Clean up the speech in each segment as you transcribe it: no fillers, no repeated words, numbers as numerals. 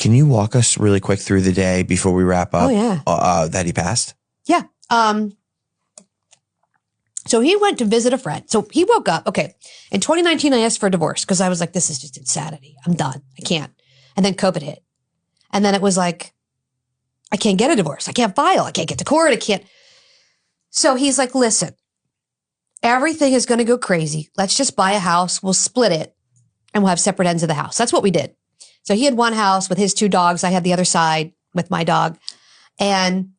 Can you walk us really quick through the day before we wrap up? Oh, yeah. That he passed? Yeah. So he went to visit a friend. So he woke up. Okay. In 2019, I asked for a divorce because I was like, this is just insanity. I'm done. I can't. And then COVID hit. And then it was like, I can't get a divorce. I can't file. I can't get to court. I can't. So he's like, listen, everything is going to go crazy. Let's just buy a house. We'll split it and we'll have separate ends of the house. That's what we did. So he had one house with his two dogs. I had the other side with my dog. And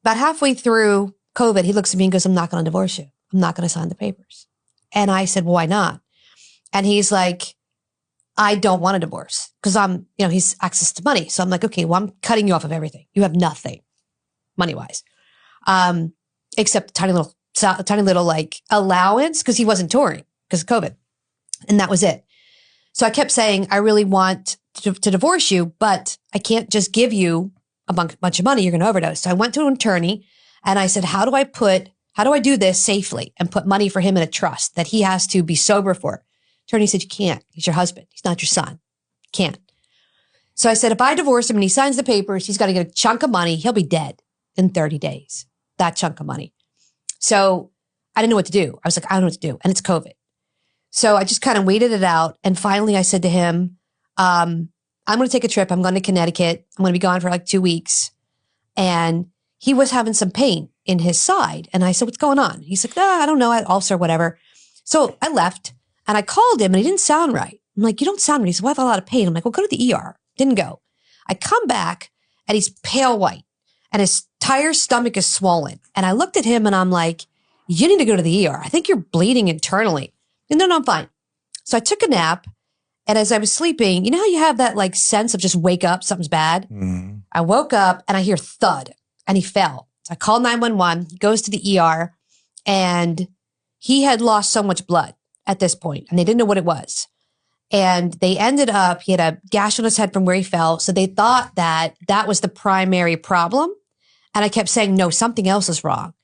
about halfway through COVID, he looks at me and goes, I'm not going to divorce you. I'm not going to sign the papers. And I said, well, why not? And he's like, I don't want a divorce because he's access to money. So I'm like, okay, well, I'm cutting you off of everything. You have nothing money-wise, except a tiny little like allowance because he wasn't touring because of COVID. And that was it. So I kept saying, I really want to divorce you, but I can't just give you a bunch of money. You're going to overdose. So I went to an attorney and I said, how do I do this safely and put money for him in a trust that he has to be sober for? Attorney said, you can't. He's your husband. He's not your son. Can't. So I said, if I divorce him and he signs the papers, he's got to get a chunk of money. He'll be dead in 30 days. That chunk of money. So I didn't know what to do. I was like, I don't know what to do. And it's COVID. So I just kind of waited it out. And finally I said to him, I'm going to take a trip. I'm going to Connecticut. I'm going to be gone for like 2 weeks. And he was having some pain in his side. And I said, what's going on? He's like, I don't know, ulcer or whatever. So I left and I called him and he didn't sound right. I'm like, you don't sound right. He said, well, I have a lot of pain. I'm like, well, go to the ER. Didn't go. I come back and he's pale white and his entire stomach is swollen. And I looked at him and I'm like, you need to go to the ER. I think you're bleeding internally. And no, I'm fine. So I took a nap. And as I was sleeping, you know how you have that like sense of just wake up, something's bad? Mm. I woke up and I hear thud and he fell. So I called 911. He goes to the ER and he had lost so much blood at this point and they didn't know what it was. And they ended up, he had a gash on his head from where he fell. So they thought that that was the primary problem. And I kept saying, no, something else is wrong.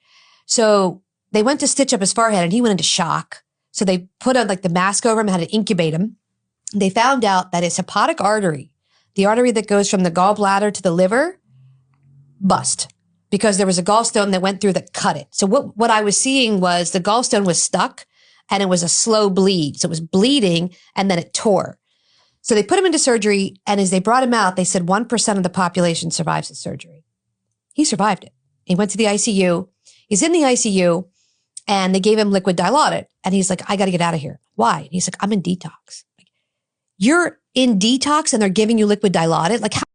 So they went to stitch up his forehead and he went into shock. So they put like the mask over him, had to incubate him. They found out that his hepatic artery, the artery that goes from the gallbladder to the liver, bust because there was a gallstone that went through that cut it. So what I was seeing was the gallstone was stuck and it was a slow bleed. So it was bleeding and then it tore. So they put him into surgery. And as they brought him out, they said 1% of the population survives the surgery. He survived it. He went to the ICU. He's in the ICU and they gave him liquid Dilaudid. And he's like, I got to get out of here. Why? And he's like, I'm in detox. You're in detox and they're giving you liquid Dilaudid? Like, how